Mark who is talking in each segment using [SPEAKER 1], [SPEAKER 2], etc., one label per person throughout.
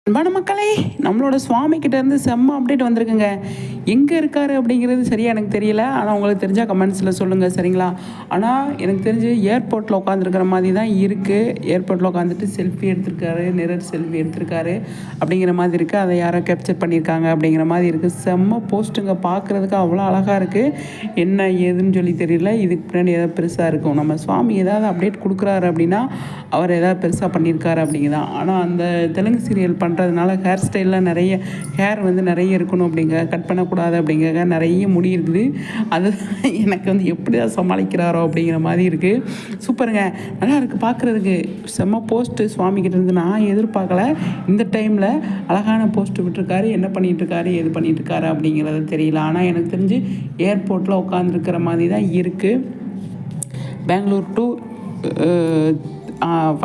[SPEAKER 1] அன்பான மக்களே, நம்மளோட சுவாமி கிட்டேருந்து செம்ம அப்டேட் வந்திருக்குங்க. எங்கே இருக்கார் அப்படிங்கிறது சரியாக எனக்கு தெரியல. ஆனால் உங்களுக்கு தெரிஞ்சால் கமெண்ட்ஸில் சொல்லுங்கள், சரிங்களா? ஆனால் எனக்கு தெரிஞ்சு ஏர்போர்ட்டில் உட்காந்துருக்கிற மாதிரி தான் இருக்குது. ஏர்போர்ட்டில் உட்காந்துட்டு செல்ஃபி எடுத்திருக்காரு, மிரர் செல்ஃபி எடுத்திருக்காரு அப்படிங்கிற மாதிரி இருக்குது. அதை யாரோ கேப்சர் பண்ணியிருக்காங்க அப்படிங்கிற மாதிரி இருக்குது. செம்ம போஸ்ட்டுங்க, பார்க்குறதுக்கு அவ்வளோ அழகாக இருக்குது. என்ன ஏதுன்னு சொல்லி தெரியல. இதுக்கு பின்னாடி ஏதாவது பெருசாக இருக்கும். நம்ம சுவாமி ஏதாவது அப்டேட் கொடுக்குறாரு அப்படின்னா அவர் ஏதாவது பெருசாக பண்ணியிருக்காரு அப்படிங்கிறதான். ஆனால் அந்த தெலுங்கு சீரியல் பண்ணுறதுனால ஹேர் ஸ்டைலில் நிறைய ஹேர் வந்து நிறைய இருக்கணும் அப்படிங்க, கட் பண்ணக்கூடாது அப்படிங்க, நிறைய முடி இருக்குது. அது எனக்கு வந்து எப்படி தான் சமாளிக்கிறாரோ அப்படிங்கிற மாதிரி இருக்குது. சூப்பருங்க, நல்லா இருக்குது பார்க்குறதுக்கு. செம்ம போஸ்ட்டு சுவாமிகிட்டேருந்து நான் எதிர்பார்க்கல. இந்த டைமில் அழகான போஸ்ட்டு விட்டுருக்காரு. என்ன பண்ணிகிட்ருக்காரு, எது பண்ணிகிட்ருக்காரு அப்படிங்கிறது தெரியல. ஆனால் எனக்கு தெரிஞ்சு ஏர்போர்ட்டில் உட்காந்துருக்கிற மாதிரி தான் இருக்குது. Bangalore to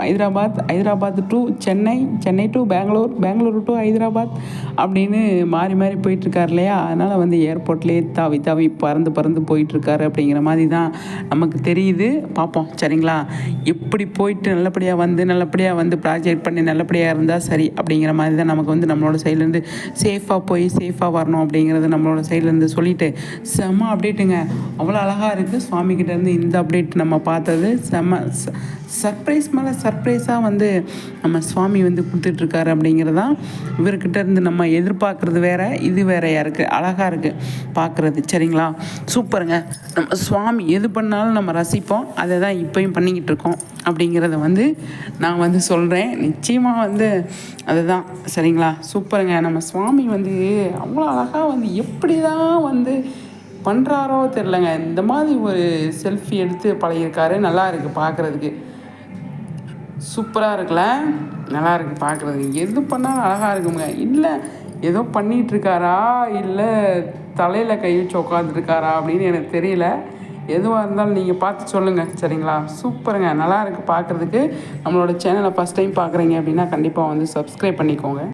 [SPEAKER 1] Hyderabad to Chennai, Chennai to Bangalore, Bangalore to Hyderabad அப்படின்னு மாறி மாறி போயிட்டுருக்கார் இல்லையா? அதனால் வந்து ஏர்போர்ட்லேயே தாவி தாவி பறந்து போயிட்டுருக்காரு அப்படிங்கிற மாதிரி தான் நமக்கு தெரியுது. பார்ப்போம், சரிங்களா? எப்படி போயிட்டு நல்லபடியாக வந்து ப்ராஜெக்ட் பண்ணி நல்லபடியாக இருந்தால் சரி அப்படிங்கிற மாதிரி தான் நமக்கு வந்து நம்மளோட சைட்லேருந்து சேஃபாக போய் சேஃபாக வரணும் அப்படிங்கிறது நம்மளோட சைட்லேருந்து சொல்லிவிட்டு செம்ம அப்டேட்டுங்க. அவ்வளோ அழகாக இருக்குது. சுவாமிகிட்டேருந்து இந்த அப்டேட் நம்ம பார்த்தது செம்ம சர்ப்ரைஸ் மேலே சர்ப்ரைஸாக வந்து நம்ம சுவாமி வந்து கொடுத்துட்ருக்காரு அப்படிங்கிறதான். இவர்கிட்ட இருந்து நம்ம எதிர்பார்க்குறது வேறு, இது வேறையாக இருக்குது. அழகாக இருக்குது பார்க்குறது, சரிங்களா? சூப்பருங்க. நம்ம சுவாமி எது பண்ணாலும் நம்ம ரசிப்போம். அதை தான் இப்போயும் பண்ணிக்கிட்டு இருக்கோம் அப்படிங்கிறத வந்து நான் வந்து சொல்கிறேன். நிச்சயமாக வந்து அதுதான், சரிங்களா? சூப்பருங்க. நம்ம சுவாமி வந்து அவ்வளோ அழகாக வந்து எப்படி தான் வந்து பண்ணுறாரோ தெரிலங்க. இந்த மாதிரி ஒரு செல்ஃபி எடுத்து பழகியிருக்காரு. நல்லா இருக்குது பார்க்குறதுக்கு. சூப்பராக இருக்குல்ல? நல்லா இருக்குது பார்க்குறதுக்கு. எது பண்ணாலும் அழகாக இருக்குங்க. இல்லை ஏதோ பண்ணிகிட்ருக்காரா, இல்லை தலையில் கை வச்சு உட்காந்துருக்காரா அப்படின்னு எனக்கு தெரியல. எதுவாக இருந்தாலும் நீங்கள் பார்த்து சொல்லுங்கள், சரிங்களா? சூப்பருங்க, நல்லா இருக்குது பார்க்குறதுக்கு. நம்மளோட சேனலை ஃபஸ்ட் டைம் பார்க்குறீங்க அப்படின்னா கண்டிப்பாக வந்து சப்ஸ்கிரைப் பண்ணிக்கோங்க.